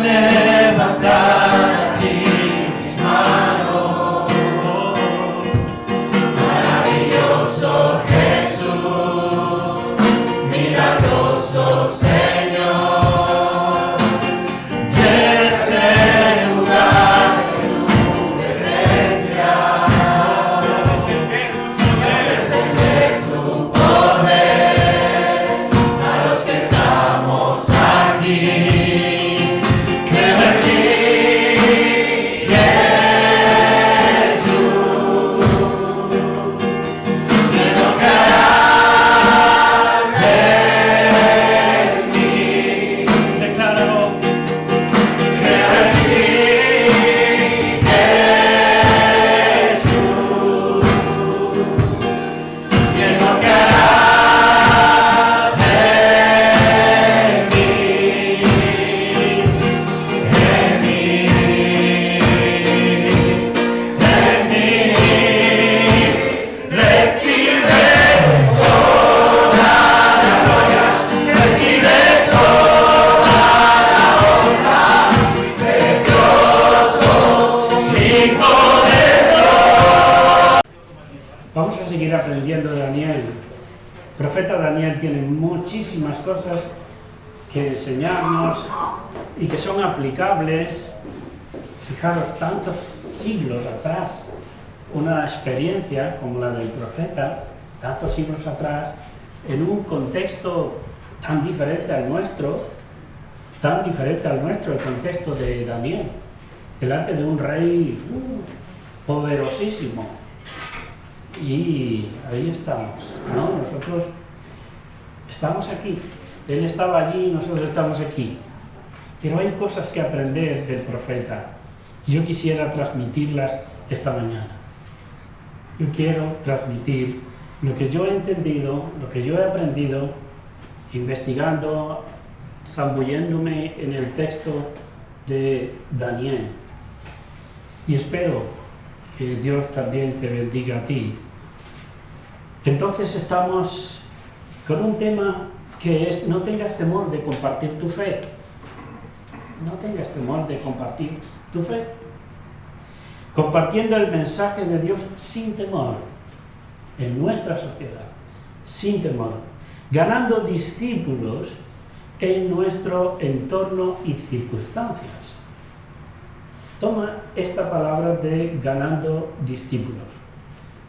levantar mis manos. Maravilloso Jesús, milagroso Señor, llena este lugar de tu presencia. Extender tu poder a los que estamos aquí. Creo en ti, Jesús, que tocarás en mí. Declaro, creo en ti, Jesús, que tocarás en mí, en mí, en mí. Recibe toda la gloria, recibe toda la honra, precioso Hijo de Dios. Vamos a seguir aprendiendo de Daniel. El profeta Daniel tiene muchísimas cosas que enseñarnos y que son aplicables. Fijaros, tantos siglos atrás, una experiencia como la del profeta, tantos siglos atrás, en un contexto tan diferente al nuestro, el contexto de Daniel, delante de un rey poderosísimo. Y ahí estamos, ¿no? Nosotros estamos aquí. Él estaba allí y nosotros estamos aquí. Pero hay cosas que aprender del profeta. Yo quisiera transmitirlas esta mañana. Yo quiero transmitir lo que yo he entendido, lo que yo he aprendido, investigando, zambulléndome en el texto de Daniel. Y espero que Dios también te bendiga a ti. Entonces estamos con un tema que es: no tengas temor de compartir tu fe. No tengas temor de compartir tu fe. Compartiendo el mensaje de Dios sin temor en nuestra sociedad, sin temor. Ganando discípulos en nuestro entorno y circunstancias. Toma esta palabra de ganando discípulos,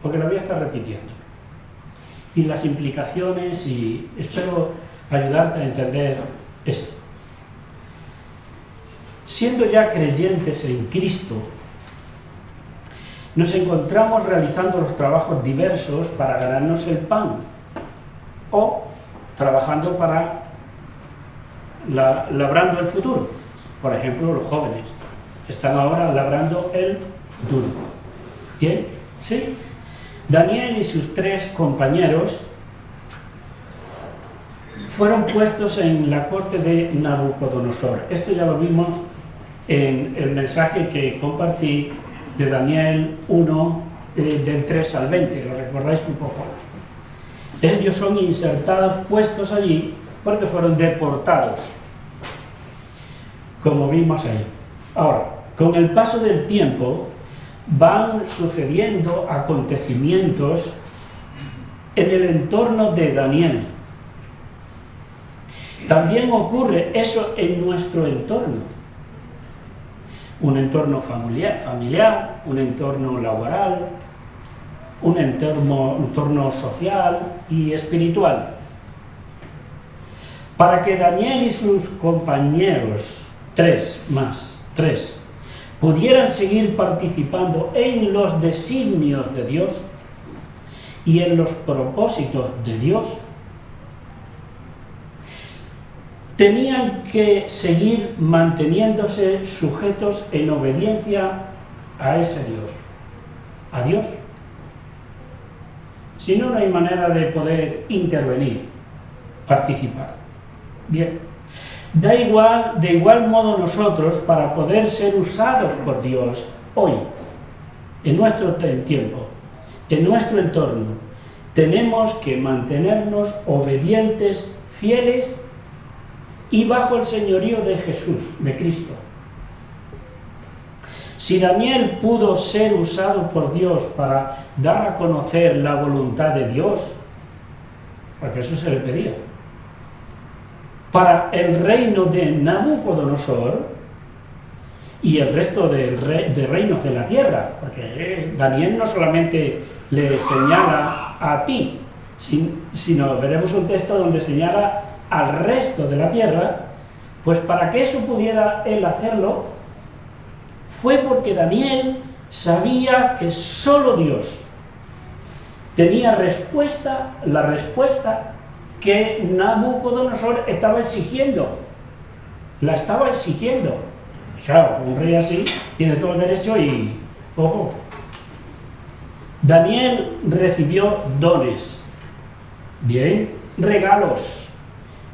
porque la voy a estar repitiendo. Y las implicaciones, y espero ayudarte a entender esto. Siendo ya creyentes en Cristo, nos encontramos realizando los trabajos diversos para ganarnos el pan, o trabajando para labrando el futuro. Por ejemplo, los jóvenes están ahora labrando el futuro. ¿Bien? ¿Sí? Daniel y sus 3 compañeros fueron puestos en la corte de Nabucodonosor. Esto ya lo vimos en el mensaje que compartí de Daniel 1, del 3 al 20, ¿lo recordáis un poco? Ellos son insertados, puestos allí, porque fueron deportados, como vimos ahí. Ahora, con el paso del tiempo, van sucediendo acontecimientos en el entorno de Daniel. También ocurre eso en nuestro entorno. Un entorno familiar, un entorno laboral, un entorno social y espiritual. Para que Daniel y sus compañeros, 3 más, 3, pudieran seguir participando en los designios de Dios y en los propósitos de Dios, tenían que seguir manteniéndose sujetos en obediencia a ese Dios, a Dios. Si no, no hay manera de poder intervenir, participar. Bien. De igual modo nosotros, para poder ser usados por Dios hoy, en nuestro tiempo, en nuestro entorno, tenemos que mantenernos obedientes, fieles y bajo el señorío de Jesús, de Cristo. Si Daniel pudo ser usado por Dios para dar a conocer la voluntad de Dios, porque eso se le pedía, para el reino de Nabucodonosor y el resto de reinos de la tierra, porque Daniel no solamente le señala a ti, sino veremos un texto donde señala al resto de la tierra, pues para que eso pudiera él hacerlo, fue porque Daniel sabía que solo Dios tenía la respuesta que Nabucodonosor estaba exigiendo. La estaba exigiendo. Claro, un rey así tiene todo el derecho y, ojo, Daniel recibió dones, bien, regalos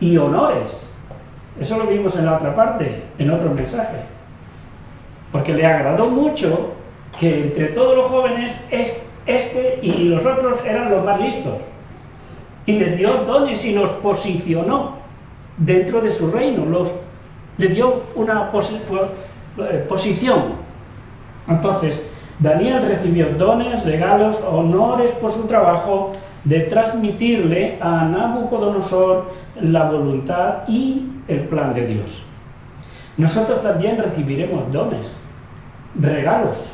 y honores. Eso lo vimos en la otra parte, en otro mensaje. Porque le agradó mucho que entre todos los jóvenes este y los otros eran los más listos. Y les dio dones y los posicionó dentro de su reino, le dio una posición. Entonces, Daniel recibió dones, regalos, honores por su trabajo de transmitirle a Nabucodonosor la voluntad y el plan de Dios. Nosotros también recibiremos dones, regalos,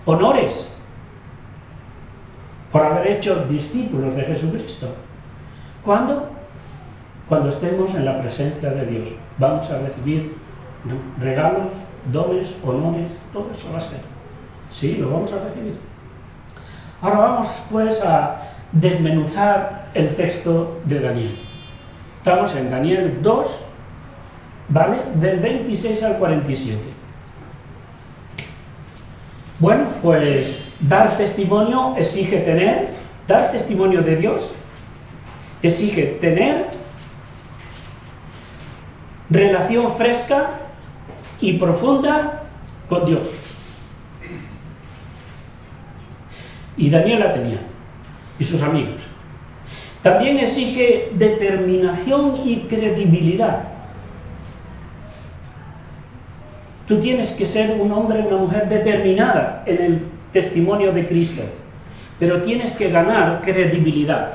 honores, por haber hecho discípulos de Jesucristo. ¿Cuándo? Cuando estemos en la presencia de Dios. Vamos a recibir regalos, dones, honores, todo eso va a ser. Sí, lo vamos a recibir. Ahora vamos pues a desmenuzar el texto de Daniel. Estamos en Daniel 2, ¿vale? Del 26 al 47. Bueno, pues dar testimonio exige dar testimonio de Dios exige tener relación fresca y profunda con Dios. Y Daniel la tenía, y sus amigos. También exige determinación y credibilidad. Tú tienes que ser un hombre o una mujer determinada en el testimonio de Cristo, pero tienes que ganar credibilidad.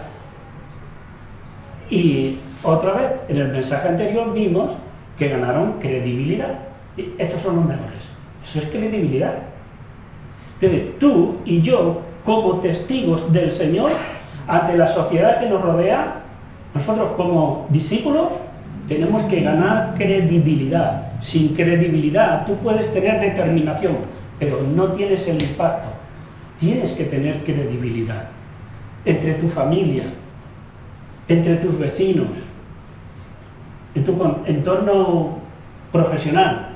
Y otra vez, en el mensaje anterior vimos que ganaron credibilidad. Y estos son los mejores. Eso es credibilidad. Entonces, tú y yo, como testigos del Señor, ante la sociedad que nos rodea, nosotros como discípulos, tenemos que ganar credibilidad. Sin credibilidad, tú puedes tener determinación, pero no tienes el impacto. Tienes que tener credibilidad entre tu familia, entre tus vecinos, en tu entorno profesional.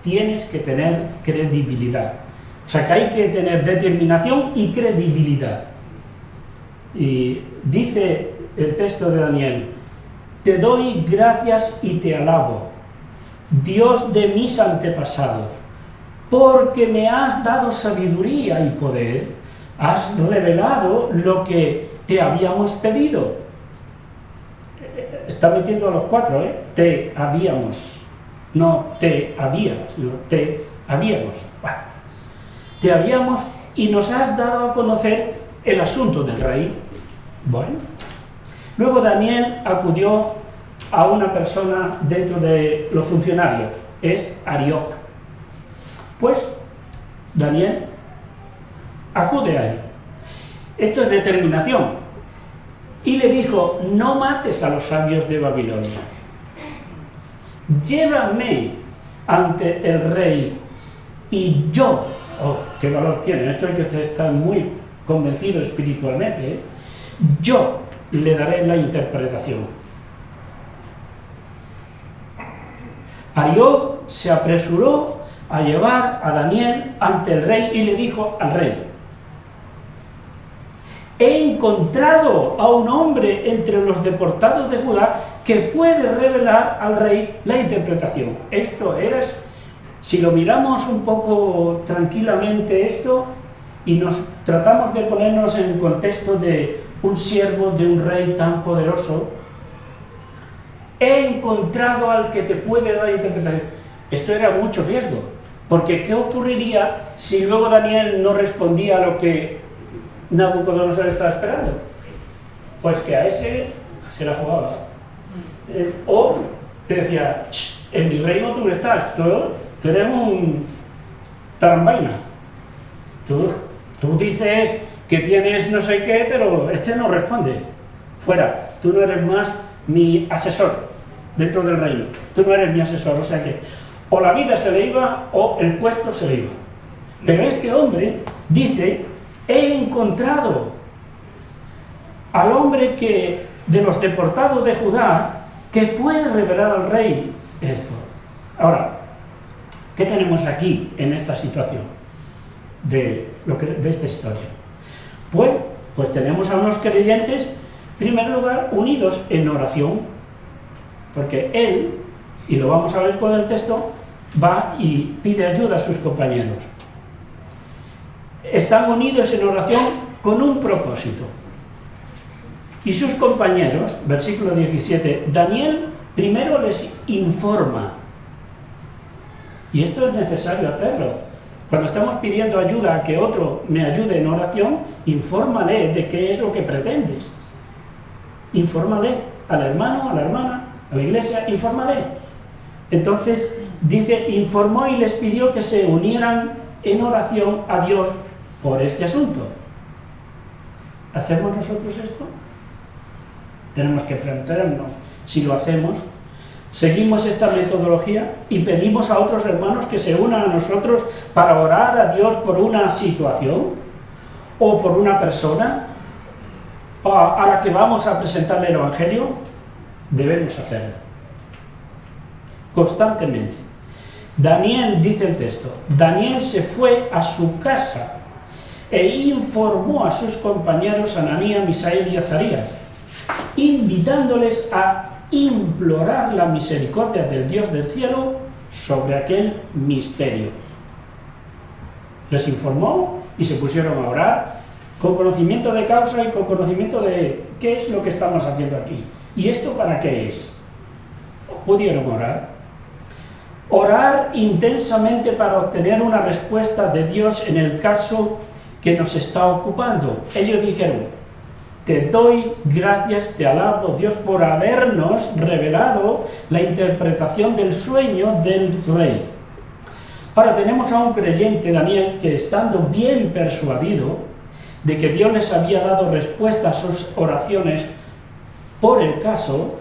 Tienes que tener credibilidad. O sea que hay que tener determinación y credibilidad. Y dice el texto de Daniel: te doy gracias y te alabo, Dios de mis antepasados, porque me has dado sabiduría y poder, has revelado lo que te habíamos pedido. Está metiendo a los cuatro, te habíamos, no te habías, sino te habíamos. Bueno, te habíamos y nos has dado a conocer el asunto del rey. Bueno, luego Daniel acudió a una persona dentro de los funcionarios, es Arioc. Pues Daniel acude a él. Esto es determinación. Y le dijo: no mates a los sabios de Babilonia. Llévame ante el rey y yo, oh, qué valor tiene, esto es que usted está muy convencido espiritualmente, yo le daré la interpretación. Arioc se apresuró a llevar a Daniel ante el rey y le dijo al rey: he encontrado a un hombre entre los deportados de Judá que puede revelar al rey la interpretación. Esto era, si lo miramos un poco tranquilamente esto y nos tratamos de ponernos en el contexto de un siervo de un rey tan poderoso, he encontrado al que te puede dar interpretación. Esto era mucho riesgo, porque ¿qué ocurriría si luego Daniel no respondía a lo que Nabucodonosor estaba esperando? Pues que a ese se la jugaba. O te decía, en mi reino tú no estás, tú eres un tarambaina. Tú dices que tienes no sé qué, pero este no responde. Fuera, tú no eres más mi asesor dentro del reino. Tú no eres mi asesor, o sea que o la vida se le iba o el puesto se le iba. Pero este hombre dice, he encontrado al hombre que de los deportados de Judá que puede revelar al rey esto. Ahora, ¿qué tenemos aquí en esta situación de esta historia? Pues tenemos a unos creyentes, en primer lugar, unidos en oración, porque él, y lo vamos a ver con el texto, va y pide ayuda a sus compañeros. Están unidos en oración con un propósito. Y sus compañeros, versículo 17, Daniel primero les informa. Y esto es necesario hacerlo. Cuando estamos pidiendo ayuda a que otro me ayude en oración, infórmale de qué es lo que pretendes. Infórmale al hermano, a la hermana, a la iglesia, infórmale. Entonces, dice, informó y les pidió que se unieran en oración a Dios por este asunto. ¿Hacemos nosotros esto? Tenemos que preguntarnos si lo hacemos. Seguimos esta metodología y pedimos a otros hermanos que se unan a nosotros para orar a Dios por una situación o por una persona a la que vamos a presentarle el Evangelio. Debemos hacerlo constantemente. Daniel, dice el texto, Daniel se fue a su casa e informó a sus compañeros Ananías, Misael y Azarías, invitándoles a implorar la misericordia del Dios del cielo sobre aquel misterio. Les informó y se pusieron a orar con conocimiento de causa y con conocimiento de qué es lo que estamos haciendo aquí. ¿Y esto para qué es? Pudieron orar. Orar intensamente para obtener una respuesta de Dios en el caso que nos está ocupando. Ellos dijeron, te doy gracias, te alabo, Dios, por habernos revelado la interpretación del sueño del rey. Ahora tenemos a un creyente, Daniel, que estando bien persuadido de que Dios les había dado respuesta a sus oraciones por el caso,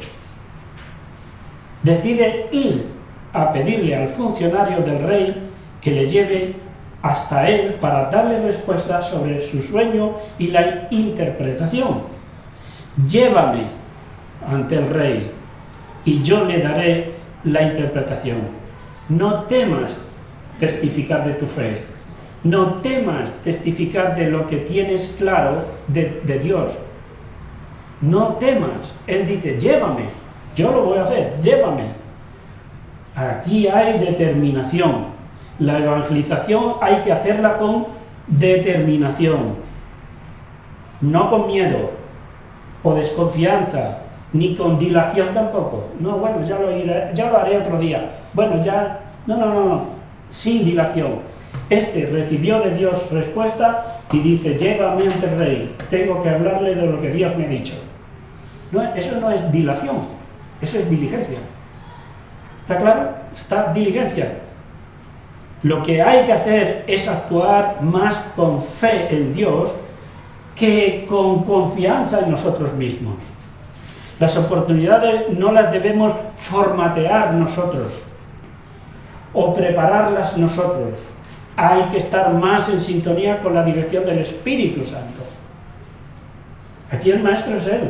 decide ir a pedirle al funcionario del rey que le lleve hasta él para darle respuesta sobre su sueño y la interpretación. Llévame ante el rey y yo le daré la interpretación. No temas testificar de tu fe, no temas testificar de lo que tienes claro de Dios. No temas. Él dice, llévame, yo lo voy a hacer, llévame. Aquí hay determinación. La evangelización hay que hacerla con determinación, no con miedo o desconfianza, ni con dilación tampoco. No, bueno, ya lo haré otro día. Bueno, ya, no, sin dilación. Este recibió de Dios respuesta y dice, llévame ante el rey, tengo que hablarle de lo que Dios me ha dicho. No, eso no es dilación, eso es diligencia. ¿Está claro? Está diligencia. Lo que hay que hacer es actuar más con fe en Dios que con confianza en nosotros mismos. Las oportunidades no las debemos formatear nosotros o prepararlas nosotros. Hay que estar más en sintonía con la dirección del Espíritu Santo. Aquí el maestro es Él.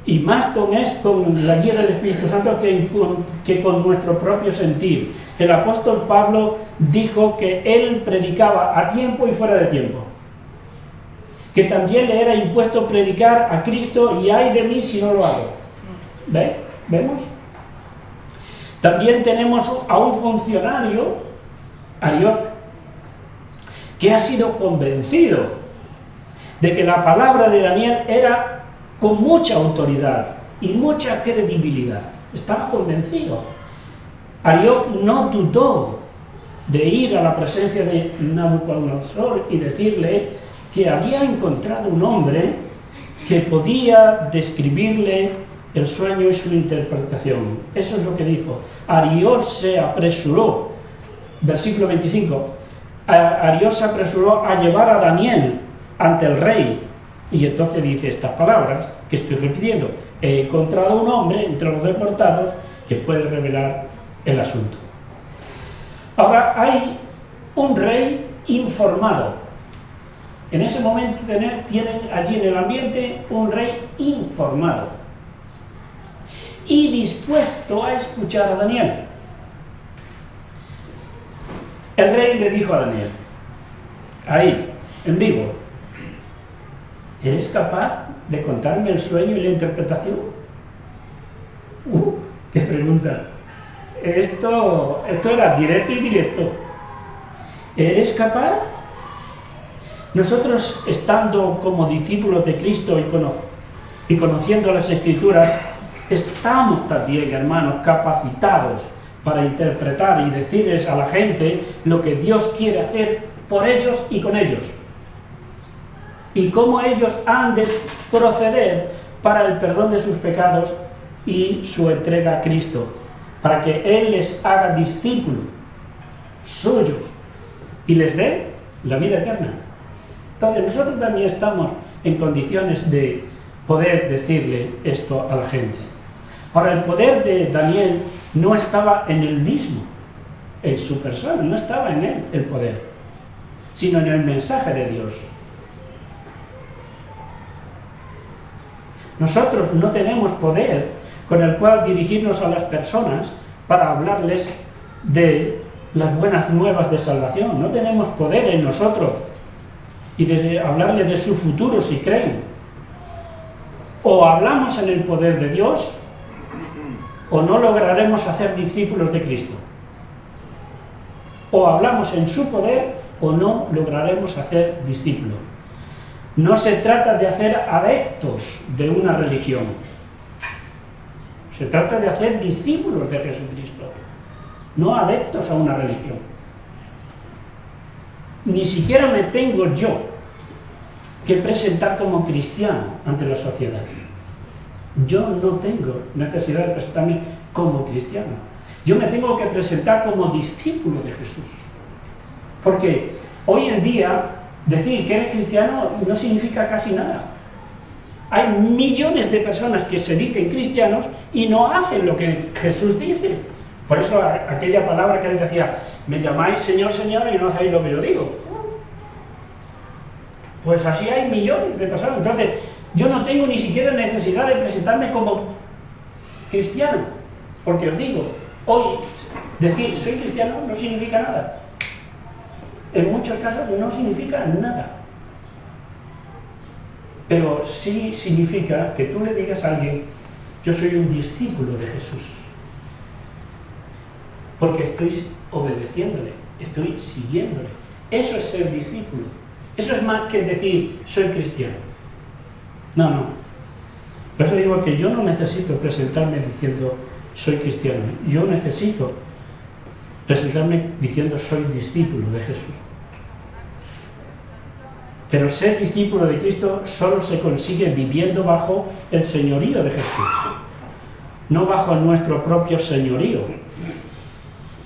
Y más con la guía del Espíritu Santo que con nuestro propio sentir. El apóstol Pablo dijo que él predicaba a tiempo y fuera de tiempo. Que también le era impuesto predicar a Cristo y ay de mí si no lo hago. ¿Vemos? También tenemos a un funcionario, Arioc, que ha sido convencido de que la palabra de Daniel era con mucha autoridad y mucha credibilidad. Estaba convencido. Arioc no dudó de ir a la presencia de Nabucodonosor y decirle que había encontrado un hombre que podía describirle el sueño y su interpretación. Eso es lo que dijo. Arioc se apresuró, versículo 25, Arioc se apresuró a llevar a Daniel ante el rey, y entonces dice estas palabras que estoy repitiendo: he encontrado un hombre entre los deportados que puede revelar el asunto. Ahora hay un rey informado. En ese momento tienen allí en el ambiente un rey informado y dispuesto a escuchar a Daniel. El rey le dijo a Daniel, ahí, en vivo: ¿eres capaz de contarme el sueño y la interpretación? ¡Qué pregunta! Esto era directo y directo. ¿Eres capaz? Nosotros, estando como discípulos de Cristo y conociendo las Escrituras, estamos también, hermanos, capacitados para interpretar y decirles a la gente lo que Dios quiere hacer por ellos y con ellos, y cómo ellos han de proceder para el perdón de sus pecados y su entrega a Cristo, para que Él les haga discípulos suyos y les dé la vida eterna. Entonces nosotros también estamos en condiciones de poder decirle esto a la gente. Ahora, el poder de Daniel no estaba en él mismo, en su persona, no estaba en él el poder, sino en el mensaje de Dios. Nosotros no tenemos poder con el cual dirigirnos a las personas para hablarles de las buenas nuevas de salvación. No tenemos poder en nosotros y de hablarles de su futuro si creen. O hablamos en el poder de Dios, o no lograremos hacer discípulos de Cristo. O hablamos en su poder, o no lograremos hacer discípulos. No se trata de hacer adeptos de una religión. Se trata de hacer discípulos de Jesucristo, no adeptos a una religión. Ni siquiera me tengo yo que presentar como cristiano ante la sociedad. Yo no tengo necesidad de presentarme como cristiano. Yo me tengo que presentar como discípulo de Jesús. Porque hoy en día decir que eres cristiano no significa casi nada. Hay millones de personas que se dicen cristianos y no hacen lo que Jesús dice. Por eso aquella palabra que él decía, me llamáis Señor, Señor y no hacéis lo que yo digo. Pues así hay millones de personas. Entonces, yo no tengo ni siquiera necesidad de presentarme como cristiano. Porque os digo, hoy decir soy cristiano no significa nada. En muchos casos no significa nada. Pero sí significa que tú le digas a alguien, yo soy un discípulo de Jesús. Porque estoy obedeciéndole, estoy siguiéndole. Eso es ser discípulo. Eso es más que decir, soy cristiano. No. Por eso digo que yo no necesito presentarme diciendo, soy cristiano. Yo necesito presentarme diciendo, soy discípulo de Jesús. Pero ser discípulo de Cristo solo se consigue viviendo bajo el señorío de Jesús, no bajo nuestro propio señorío.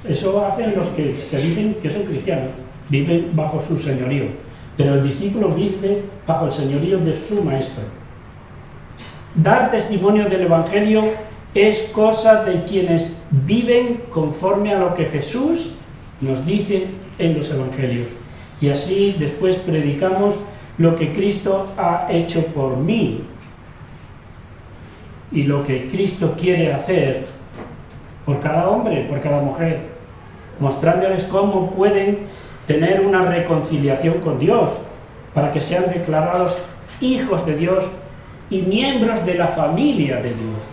Eso hacen los que se dicen que son cristianos, viven bajo su señorío, pero el discípulo vive bajo el señorío de su maestro. Dar testimonio del Evangelio es cosa de quienes viven conforme a lo que Jesús nos dice en los Evangelios. Y así después predicamos lo que Cristo ha hecho por mí y lo que Cristo quiere hacer por cada hombre, por cada mujer, mostrándoles cómo pueden tener una reconciliación con Dios para que sean declarados hijos de Dios y miembros de la familia de Dios.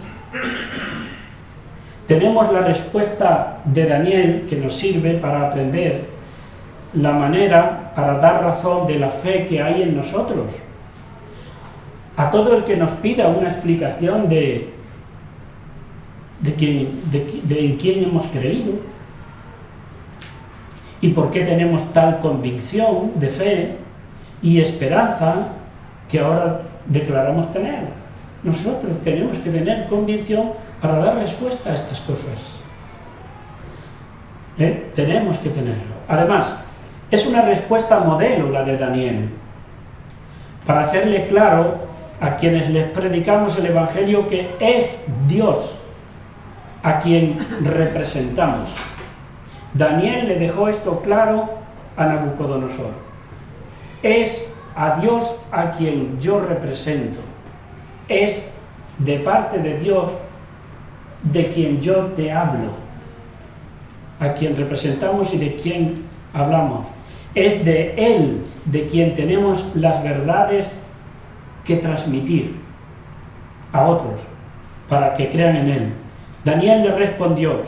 Tenemos la respuesta de Daniel que nos sirve para aprender la manera para dar razón de la fe que hay en nosotros. A todo el que nos pida una explicación de en quién hemos creído y por qué tenemos tal convicción de fe y esperanza que ahora declaramos tener. Nosotros tenemos que tener convicción para dar respuesta a estas cosas. Tenemos que tenerlo. Además, es una respuesta modelo la de Daniel, para hacerle claro a quienes les predicamos el Evangelio que es Dios a quien representamos. Daniel le dejó esto claro a Nabucodonosor. Es a Dios a quien yo represento. Es de parte de Dios de quien yo te hablo, a quien representamos y de quien hablamos. Es de Él de quien tenemos las verdades que transmitir a otros para que crean en Él. Daniel le respondió,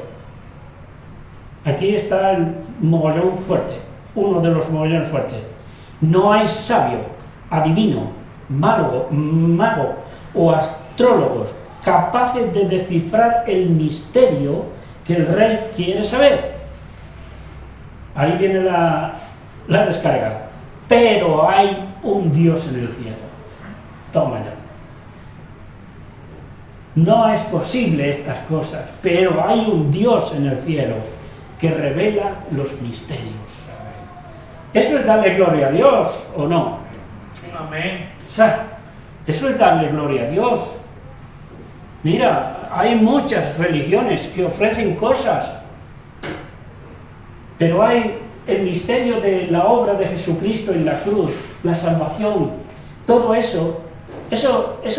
aquí está el mogollón fuerte, uno de los mogollones fuertes: no hay sabio, adivino, mago o astrólogos capaces de descifrar el misterio que el rey quiere saber. Ahí viene la descarga. Pero hay un Dios en el cielo. Toma ya. No es posible estas cosas, pero hay un Dios en el cielo que revela los misterios. ¿Eso es darle gloria a Dios o no? Amén. O sea, eso es darle gloria a Dios. Mira, hay muchas religiones que ofrecen cosas, pero hay el misterio de la obra de Jesucristo en la cruz, la salvación, todo eso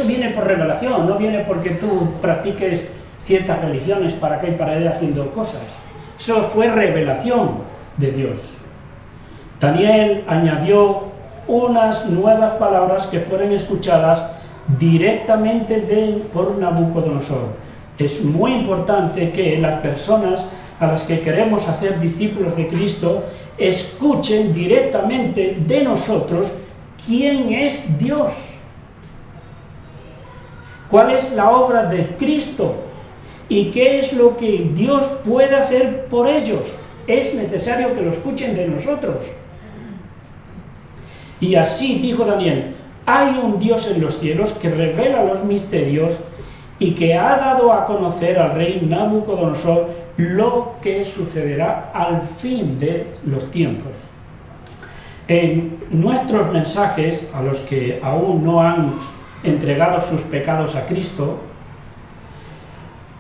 viene por revelación, no viene porque tú practiques ciertas religiones para acá y para allá haciendo cosas. Eso fue revelación de Dios. Daniel añadió unas nuevas palabras que fueron escuchadas directamente por Nabucodonosor. Es muy importante que las personas a las que queremos hacer discípulos de Cristo escuchen directamente de nosotros quién es Dios, cuál es la obra de Cristo y qué es lo que Dios puede hacer por ellos. Es necesario que lo escuchen de nosotros. Y así dijo Daniel: hay un Dios en los cielos que revela los misterios y que ha dado a conocer al rey Nabucodonosor lo que sucederá al fin de los tiempos. En nuestros mensajes, a los que aún no han entregado sus pecados a Cristo,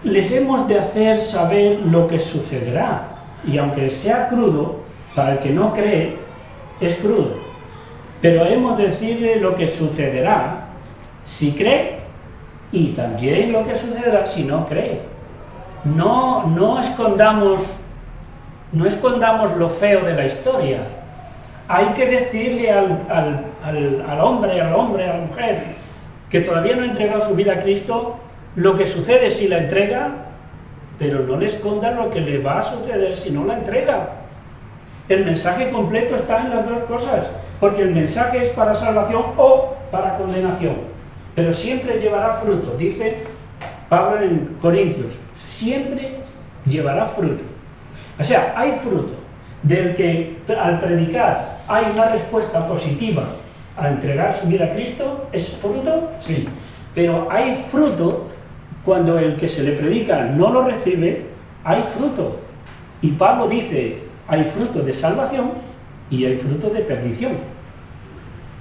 les hemos de hacer saber lo que sucederá. Y aunque sea crudo, para el que no cree, es crudo. Pero hemos de decirle lo que sucederá si cree y también lo que sucederá si no cree. No escondamos lo feo de la historia. Hay que decirle al hombre, a la mujer que todavía no ha entregado su vida a Cristo lo que sucede si la entrega, pero no le escondan lo que le va a suceder si no la entrega. El mensaje completo está en las dos cosas, porque el mensaje es para salvación o para condenación, pero siempre llevará fruto. Dice Pablo en Corintios, siempre llevará fruto. O sea, hay fruto del que al predicar hay una respuesta positiva a entregar su vida a Cristo. ¿Es fruto? Sí. Pero hay fruto cuando el que se le predica no lo recibe, hay fruto. Y Pablo dice, hay fruto de salvación y hay fruto de perdición.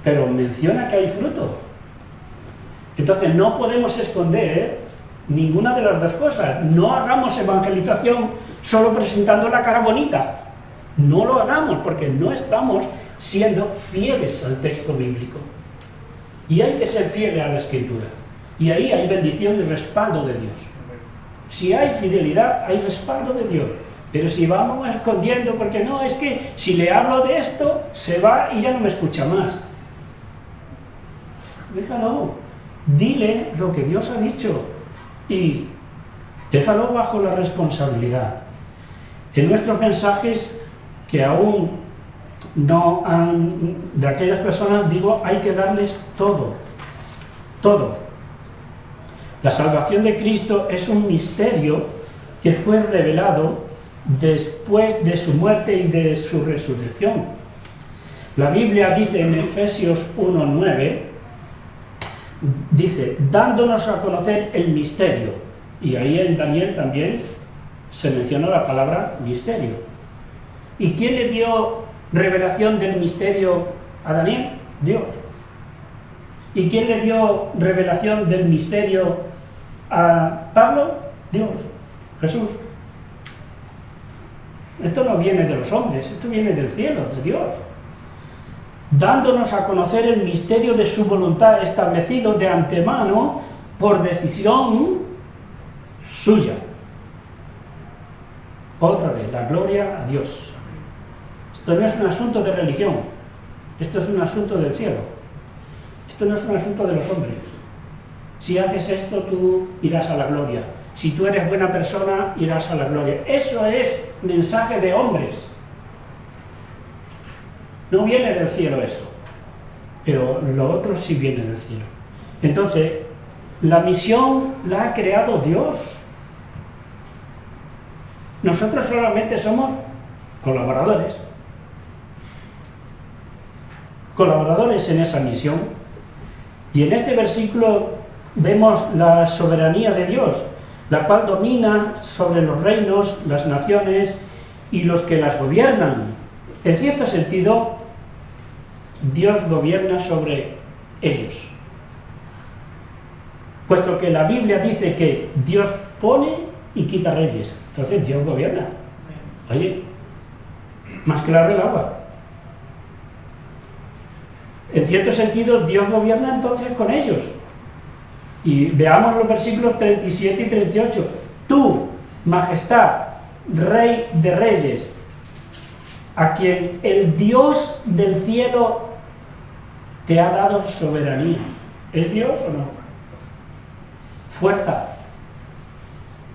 Pero menciona que hay fruto. Entonces no podemos esconder ninguna de las dos cosas. No hagamos evangelización solo presentando la cara bonita. No lo hagamos porque no estamos siendo fieles al texto bíblico. Y hay que ser fieles a la Escritura. Y ahí hay bendición y respaldo de Dios. Si hay fidelidad, hay respaldo de Dios. Pero si vamos escondiendo, porque no, es que si le hablo de esto, se va y ya no me escucha más. Déjalo. Dile lo que Dios ha dicho y déjalo bajo la responsabilidad. En nuestros mensajes que aún no han, de aquellas personas, digo, hay que darles todo. La salvación de Cristo es un misterio que fue revelado después de su muerte y de su resurrección. La Biblia dice en Efesios 1:9, dice, dándonos a conocer el misterio. Y ahí en Daniel también se menciona la palabra misterio. ¿Y quién le dio revelación del misterio a Daniel? Dios. ¿Y quién le dio revelación del misterio a Pablo? Dios, Jesús. Esto no viene de los hombres, esto viene del cielo, de Dios. Dándonos a conocer el misterio de su voluntad establecido de antemano por decisión suya. Otra vez, la gloria a Dios. Esto no es un asunto de religión, esto es un asunto del cielo. Esto no es un asunto de los hombres. Si haces esto, tú irás a la gloria. Si tú eres buena persona, irás a la gloria. Eso es mensaje de hombres. No viene del cielo eso, pero lo otro sí viene del cielo. Entonces, la misión la ha creado Dios. Nosotros solamente somos colaboradores. Colaboradores en esa misión. Y en este versículo vemos la soberanía de Dios, la cual domina sobre los reinos, las naciones y los que las gobiernan. En cierto sentido, Dios gobierna sobre ellos. Puesto que la Biblia dice que Dios pone y quita reyes, entonces Dios gobierna. Oye, más claro el agua. En cierto sentido, Dios gobierna entonces con ellos. Y veamos los versículos 37 y 38. Tú, majestad, rey de reyes, a quien el Dios del cielo te ha dado soberanía. ¿Es Dios o no? Fuerza,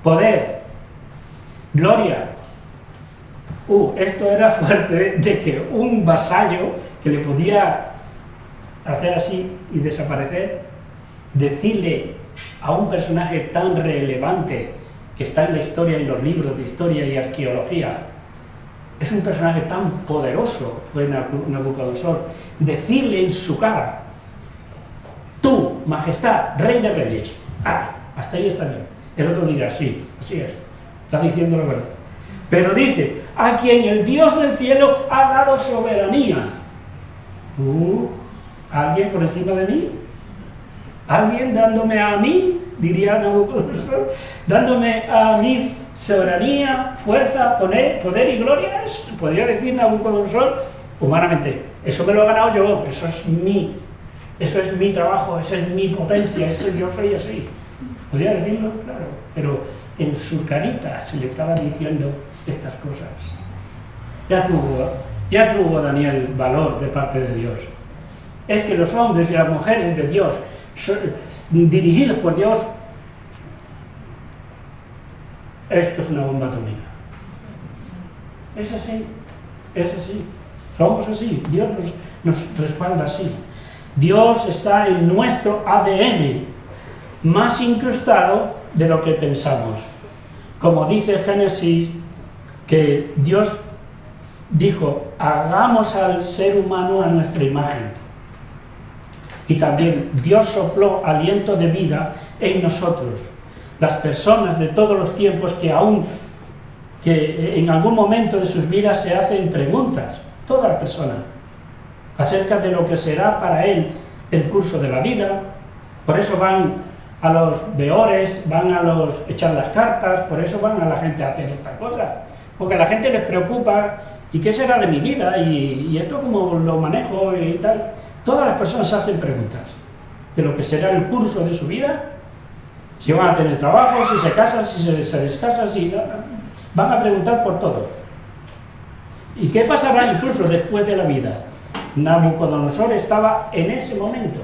poder, gloria. Esto era fuerte, de que un vasallo que le podía hacer así y desaparecer, decirle a un personaje tan relevante que está en la historia y los libros de historia y arqueología, es un personaje tan poderoso, fue Nabucodonosor, decirle en su cara, tú, majestad, rey de reyes, hasta ahí está bien. El otro dirá, sí, así es, está diciendo la verdad. Pero dice, a quien el Dios del cielo ha dado soberanía. ¿Alguien por encima de mí? ¿Alguien dándome a mí? Diría Nabucodonosor, dándome a mí soberanía, fuerza, poder y gloria. Podría decir Nabucodonosor humanamente, eso me lo he ganado yo, eso es mi trabajo, esa es mi potencia, yo soy así. Podría decirlo, claro, pero en su carita se le estaba diciendo estas cosas. Ya tuvo Daniel valor de parte de Dios. Es que los hombres y las mujeres de Dios, dirigidos por Dios, esto es una bomba atómica. Es así, somos así, Dios nos respalda así. Dios está en nuestro ADN, más incrustado de lo que pensamos. Como dice Génesis, que Dios dijo, hagamos al ser humano a nuestra imagen. Y también Dios sopló aliento de vida en nosotros. Las personas de todos los tiempos que en algún momento de sus vidas se hacen preguntas, toda la persona, acerca de lo que será para él el curso de la vida. Por eso van a los veores, van a los echar las cartas, por eso van a la gente a hacer esta cosa. Porque a la gente les preocupa, ¿y qué será de mi vida? ¿Y esto cómo lo manejo? Y tal. Todas las personas hacen preguntas de lo que será el curso de su vida, si van a tener trabajo, si se casan, si se descasan, si no, van a preguntar por todo. ¿Y qué pasará incluso después de la vida? Nabucodonosor estaba en ese momento,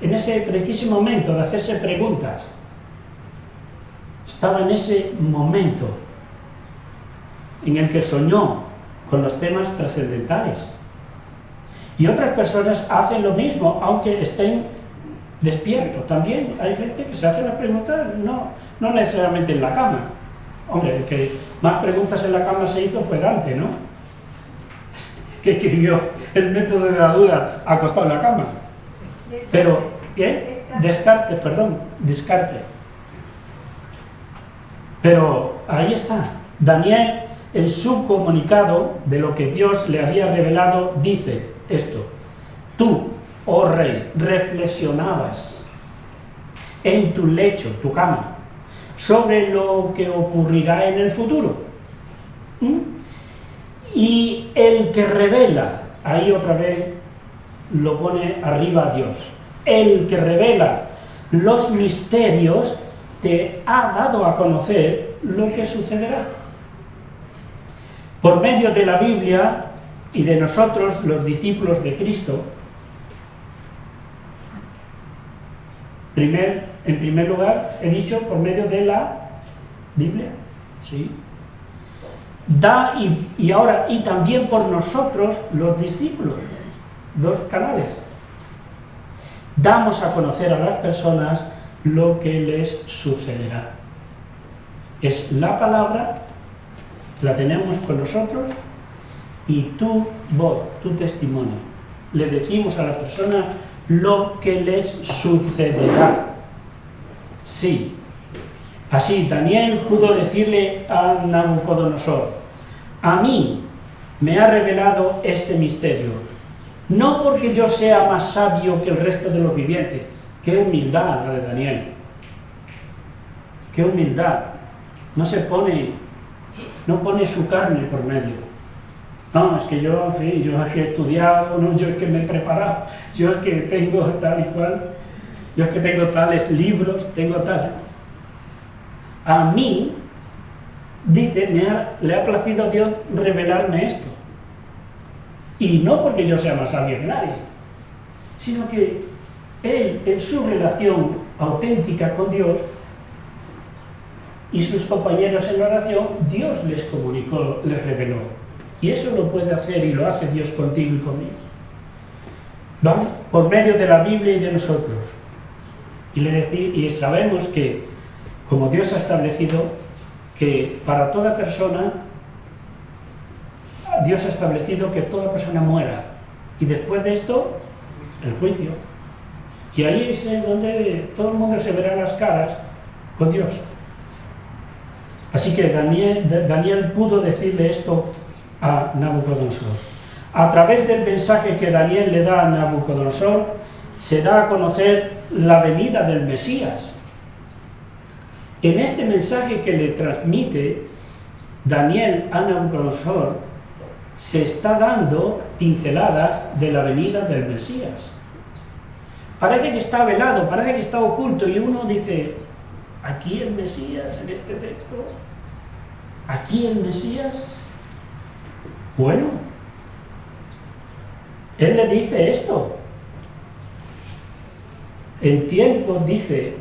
en ese preciso momento de hacerse preguntas. Estaba en ese momento en el que soñó con los temas trascendentales. Y otras personas hacen lo mismo, aunque estén despierto. También hay gente que se hace las preguntas, no necesariamente en la cama. Hombre, el que más preguntas en la cama se hizo fue Dante, ¿no? Que escribió el método de la duda acostado en la cama. Pero, ¿qué? Descartes. Pero ahí está. Daniel, en su comunicado de lo que Dios le había revelado, dice esto: tú, oh rey, reflexionabas en tu lecho, tu cama, sobre lo que ocurrirá en el futuro. Y el que revela, ahí otra vez lo pone arriba a Dios, el que revela los misterios te ha dado a conocer lo que sucederá. Por medio de la Biblia y de nosotros, los discípulos de Cristo, en primer lugar, he dicho por medio de la Biblia, sí. Y también por nosotros, los discípulos, dos canales. Damos a conocer a las personas lo que les sucederá. Es la palabra, la tenemos con nosotros, y tu voz, tu testimonio. Le decimos a la persona lo que les sucederá. Sí. Así, Daniel pudo decirle a Nabucodonosor: a mí me ha revelado este misterio, no porque yo sea más sabio que el resto de los vivientes. Qué humildad la de Daniel. Qué humildad. No pone su carne por medio. No, es que yo, en fin, yo es que he estudiado, no, yo es que me he preparado, yo es que tengo tal y cual, yo es que tengo tales libros, tengo tal. A mí, dice, le ha placido a Dios revelarme esto. Y no porque yo sea más sabio que nadie, sino que él, en su relación auténtica con Dios, y sus compañeros en la oración, Dios les comunicó, les reveló. Y eso lo puede hacer y lo hace Dios contigo y conmigo. ¿Vale? Por medio de la Biblia y de nosotros. Y sabemos que, como Dios ha establecido, que para toda persona, Dios ha establecido que toda persona muera. Y después de esto, el juicio. Y ahí es donde todo el mundo se verá las caras con Dios. Así que Daniel pudo decirle esto a Nabucodonosor. A través del mensaje que Daniel le da a Nabucodonosor, se da a conocer la venida del Mesías. En este mensaje que le transmite Daniel a Nabucodonosor, se está dando pinceladas de la venida del Mesías. Parece que está velado, parece que está oculto, y uno dice: ¿aquí el Mesías en este texto? ¿Aquí el Mesías? Bueno, él le dice esto. En tiempo dice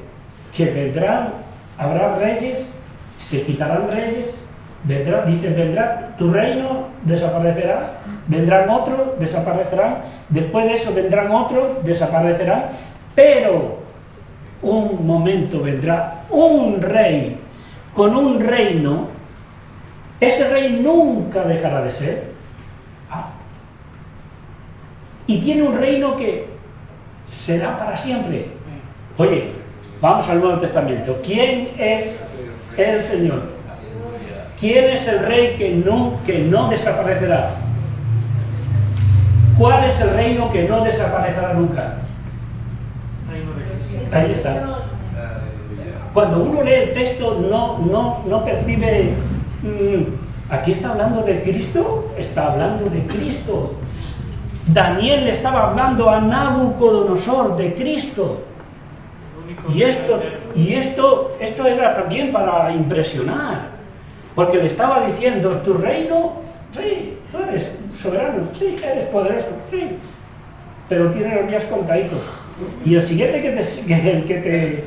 que habrá reyes, se quitarán reyes, vendrá tu reino, desaparecerá, vendrán otros, desaparecerán, después de eso vendrán otros, desaparecerán, pero un momento vendrá un rey con un reino. Ese rey nunca dejará de ser. Y tiene un reino que será para siempre. Oye, vamos al Nuevo Testamento. ¿Quién es el Señor? ¿Quién es el rey que no desaparecerá? ¿Cuál es el reino que no desaparecerá nunca? Ahí está. Cuando uno lee el texto no percibe... ¿aquí está hablando de Cristo? Está hablando de Cristo. Daniel le estaba hablando a Nabucodonosor de Cristo. Y esto era también para impresionar, porque le estaba diciendo: tu reino, sí, tú eres soberano, sí, eres poderoso, sí, pero tiene los días contaditos. Y el siguiente el que te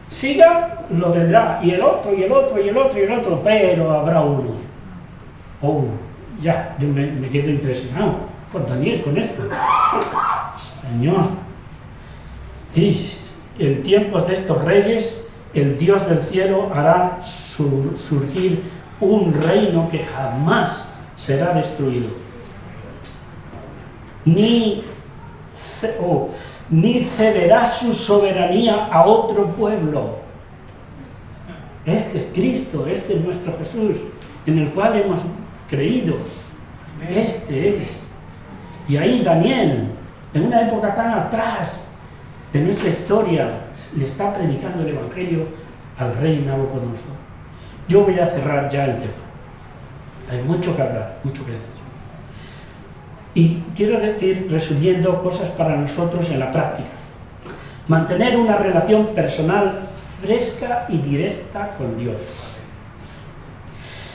siga lo tendrá, y el otro, y el otro, y el otro, y el otro, pero habrá uno. Oh, ya, yo me quedo impresionado con Daniel, con esto. Señor. Y en tiempos de estos reyes, el Dios del cielo hará surgir un reino que jamás será destruido. Ni cederá su soberanía a otro pueblo. Este es Cristo, este es nuestro Jesús, en el cual hemos creído. Este es. Y ahí Daniel, en una época tan atrás de nuestra historia, le está predicando el Evangelio al rey Nabucodonosor. Yo voy a cerrar ya el tema. Hay mucho que hablar, mucho que decir. Y quiero decir, resumiendo, cosas para nosotros en la práctica. Mantener una relación personal fresca y directa con Dios.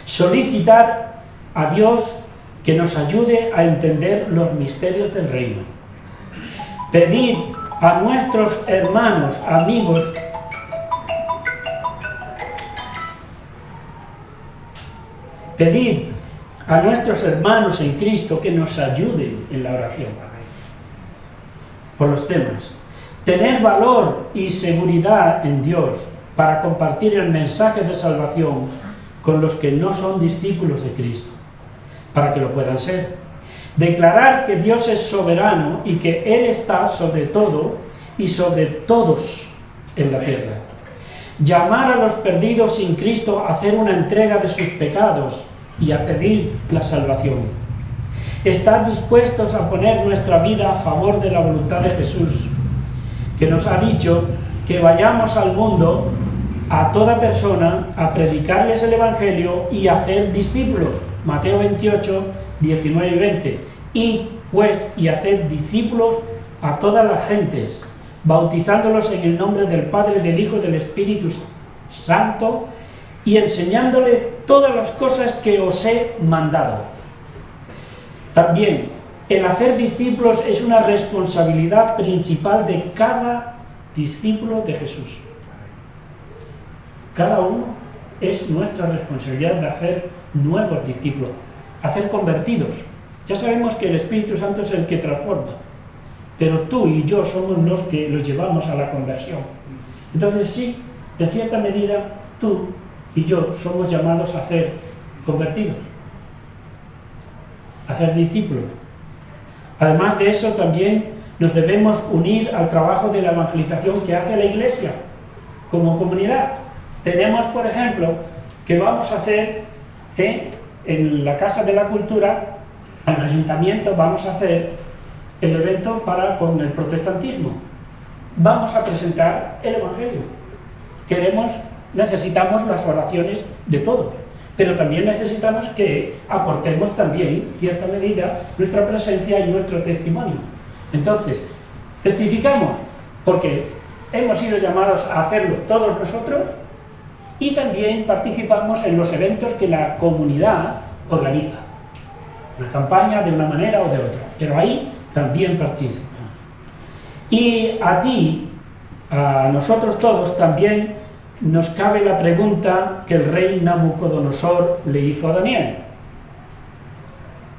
Solicitar a Dios que nos ayude a entender los misterios del reino. Pedir a nuestros hermanos, amigos, pedir a nuestros hermanos en Cristo que nos ayuden en la oración por los temas. Tener valor y seguridad en Dios para compartir el mensaje de salvación con los que no son discípulos de Cristo, para que lo puedan ser. Declarar que Dios es soberano y que Él está sobre todo y sobre todos en la tierra. Llamar a los perdidos sin Cristo a hacer una entrega de sus pecados y a pedir la salvación. Estar dispuestos a poner nuestra vida a favor de la voluntad de Jesús, que nos ha dicho que vayamos al mundo, a toda persona, a predicarles el Evangelio y a hacer discípulos. Mateo 28, 19 y 20. Y pues, y haced discípulos a todas las gentes, bautizándolos en el nombre del Padre, del Hijo y del Espíritu Santo, y enseñándoles todas las cosas que os he mandado. También, el hacer discípulos es una responsabilidad principal de cada discípulo de Jesús. Cada uno es nuestra responsabilidad de hacer nuevos discípulos, hacer convertidos. Ya sabemos que el Espíritu Santo es el que transforma, pero tú y yo somos los que los llevamos a la conversión. Entonces sí, en cierta medida, tú y yo somos llamados a ser convertidos, a ser discípulos. Además de eso, también nos debemos unir al trabajo de la evangelización que hace la Iglesia como comunidad. Tenemos, por ejemplo, que vamos a hacer en la Casa de la Cultura, en el Ayuntamiento, vamos a hacer el evento con el protestantismo. Vamos a presentar el Evangelio. Necesitamos las oraciones de todos, pero también necesitamos que aportemos también, en cierta medida, nuestra presencia y nuestro testimonio. Entonces, testificamos porque hemos sido llamados a hacerlo todos nosotros y también participamos en los eventos que la comunidad organiza. Una campaña de una manera o de otra, pero ahí también participamos. Y a ti, a nosotros todos también nos cabe la pregunta que el rey Nabucodonosor le hizo a Daniel.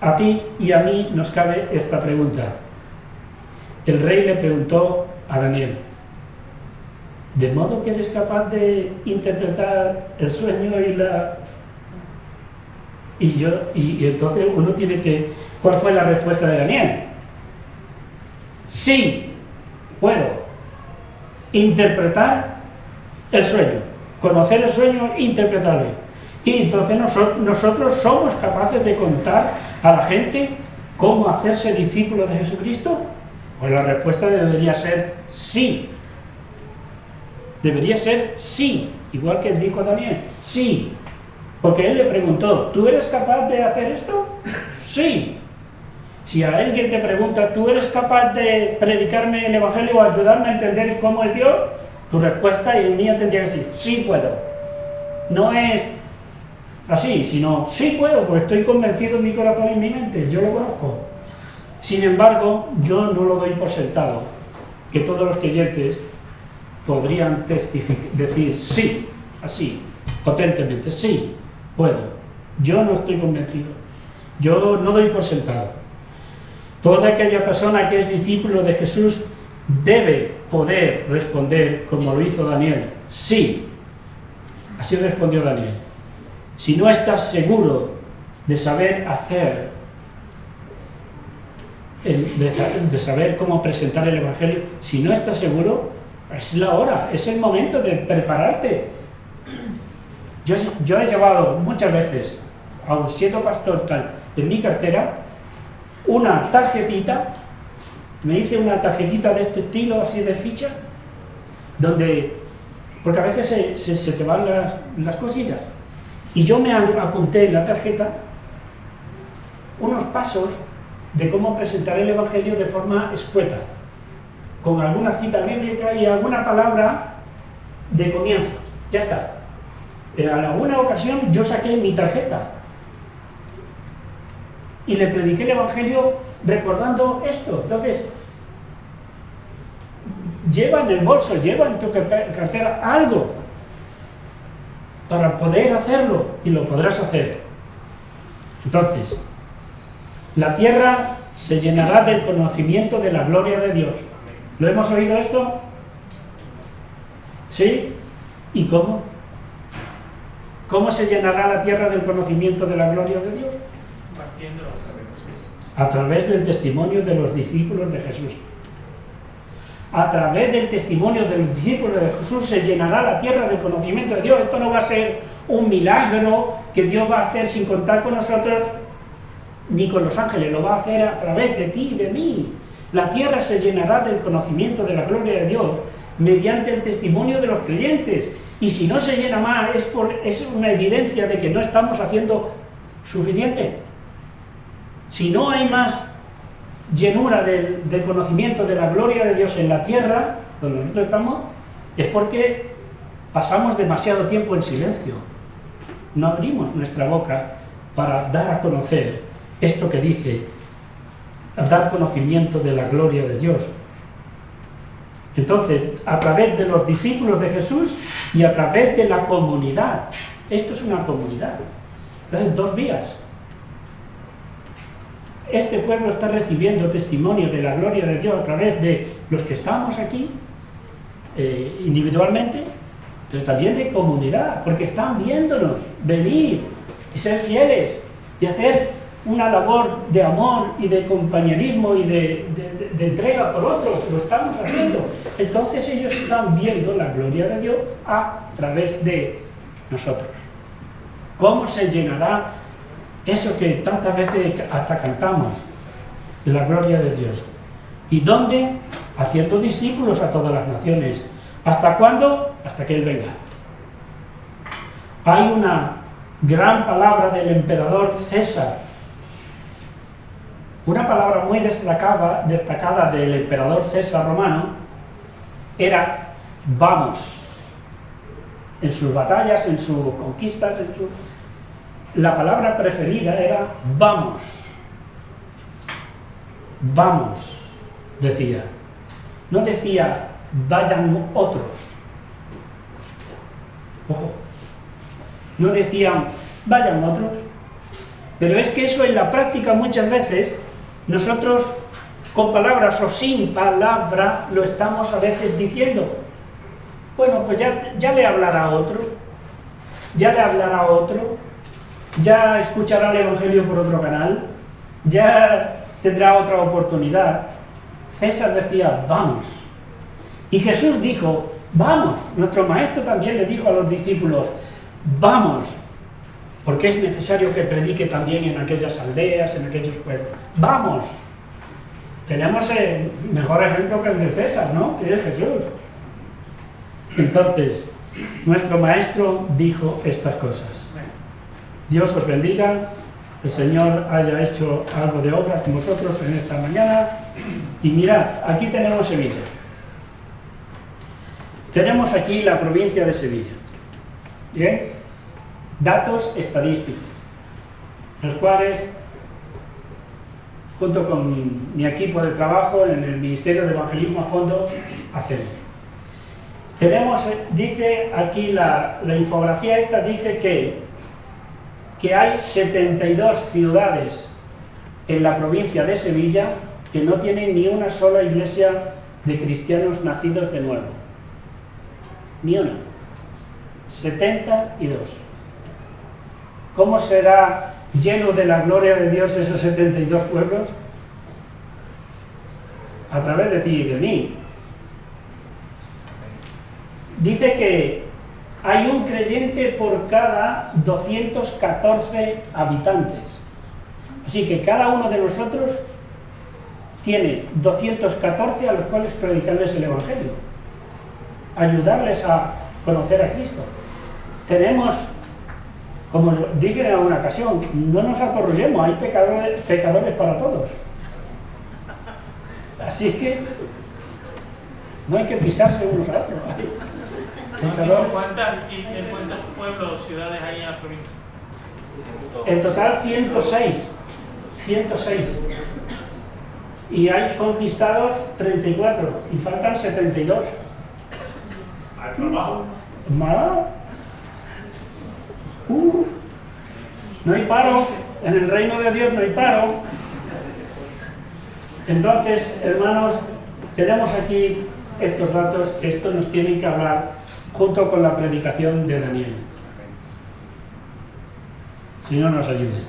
A ti y a mí nos cabe esta pregunta. El rey le preguntó a Daniel: ¿de modo que eres capaz de interpretar el sueño y entonces uno tiene que... ¿Cuál fue la respuesta de Daniel? Sí, puedo interpretar el sueño, conocer el sueño e interpretarlo. Y entonces nosotros somos capaces de contar a la gente cómo hacerse discípulo de Jesucristo. Pues la respuesta debería ser sí. Debería ser sí, igual que dijo Daniel, sí. Porque él le preguntó: ¿tú eres capaz de hacer esto? Sí. Si a alguien te pregunta: ¿tú eres capaz de predicarme el Evangelio o ayudarme a entender cómo es Dios? Tu respuesta y la mía tendría que ser: sí puedo. No es así, sino sí puedo, porque estoy convencido en mi corazón y en mi mente, yo lo conozco. Sin embargo, yo no lo doy por sentado, que todos los creyentes podrían decir sí, así, potentemente, sí, puedo. Yo no estoy convencido, yo no doy por sentado. Toda aquella persona que es discípulo de Jesús debe poder responder como lo hizo Daniel. Sí, así respondió Daniel. Si no estás seguro de saber hacer, de saber cómo presentar el Evangelio, si no estás seguro, es la hora, es el momento de prepararte. Yo he llevado muchas veces, aun siendo pastor tal, en mi cartera, una tarjetita, me hice una tarjetita de este estilo, así de ficha, donde, porque a veces se te van las cosillas, y yo me apunté en la tarjeta unos pasos de cómo presentar el Evangelio de forma escueta, con alguna cita bíblica y alguna palabra de comienzo. Ya está. En alguna ocasión yo saqué mi tarjeta y le prediqué el Evangelio recordando esto. Entonces, lleva en el bolso, lleva en tu cartera algo para poder hacerlo, y lo podrás hacer. Entonces, la tierra se llenará del conocimiento de la gloria de Dios. ¿Lo hemos oído esto? ¿Sí? ¿Y cómo? ¿Cómo se llenará la tierra del conocimiento de la gloria de Dios? A través del testimonio de los discípulos de Jesús. A través del testimonio de los discípulos de Jesús se llenará la tierra del conocimiento de Dios. Esto no va a ser un milagro que Dios va a hacer sin contar con nosotros ni con los ángeles, lo va a hacer a través de ti y de mí. La tierra se llenará del conocimiento de la gloria de Dios mediante el testimonio de los creyentes. Y si no se llena más, es una evidencia de que no estamos haciendo suficiente. Si no hay más llenura del conocimiento de la gloria de Dios en la tierra, donde nosotros estamos, es porque pasamos demasiado tiempo en silencio. No abrimos nuestra boca para dar a conocer esto que dice, dar conocimiento de la gloria de Dios. Entonces, a través de los discípulos de Jesús y a través de la comunidad. Esto es una comunidad. En 2 vías. Este pueblo está recibiendo testimonio de la gloria de Dios a través de los que estamos aquí, individualmente, pero también de comunidad, porque están viéndonos venir y ser fieles y hacer una labor de amor y de compañerismo y de entrega por otros. Lo estamos haciendo. Entonces ellos están viendo la gloria de Dios a través de nosotros. ¿Cómo se llenará eso que tantas veces hasta cantamos, la gloria de Dios? ¿Y dónde? Haciendo discípulos a todas las naciones. ¿Hasta cuándo? Hasta que Él venga. Hay una gran palabra del emperador César, una palabra muy destacada del emperador César romano, era vamos. En sus batallas, en sus conquistas, la palabra preferida era vamos. Vamos, decía. No decía vayan otros. Ojo. No decían vayan otros. Pero es que eso en la práctica muchas veces nosotros con palabras o sin palabra lo estamos a veces diciendo. Bueno, pues ya le hablará otro, ya le hablará otro, ya escuchará el Evangelio por otro canal, ya tendrá otra oportunidad. César decía, vamos. Y Jesús dijo, vamos. Nuestro maestro también le dijo a los discípulos, vamos, porque es necesario que predique también en aquellas aldeas, en aquellos pueblos. ¡Vamos! Tenemos el mejor ejemplo que el de César, ¿no? Que es Jesús. Entonces, nuestro maestro dijo estas cosas. Dios os bendiga, el Señor haya hecho algo de obra con vosotros en esta mañana. Y mirad, aquí tenemos Sevilla. Tenemos aquí la provincia de Sevilla. ¿Bien? Datos estadísticos, los cuales, junto con mi equipo de trabajo en el Ministerio de Evangelismo a Fondo, hacemos. Tenemos, dice aquí la infografía esta, dice que hay 72 ciudades en la provincia de Sevilla que no tienen ni una sola iglesia de cristianos nacidos de nuevo. Ni una. 72. ¿Cómo será lleno de la gloria de Dios esos 72 pueblos? A través de ti y de mí. Dice que hay un creyente por cada 214 habitantes. Así que cada uno de nosotros tiene 214 a los cuales predicarles el Evangelio, ayudarles a conocer a Cristo. Tenemos, como dije en alguna ocasión, no nos atorrullemos, hay pecadores para todos. Así que no hay que pisarse unos a otros. ¿En cuántos pueblos o ciudades hay en la provincia? En total 106. 106. Y hay conquistados 34 y faltan 72. Hay trabajo. ¿Más? No hay paro. En el reino de Dios no hay paro. Entonces, hermanos, tenemos aquí estos datos que esto nos tienen que hablar junto con la predicación de Daniel. Señor nos ayude.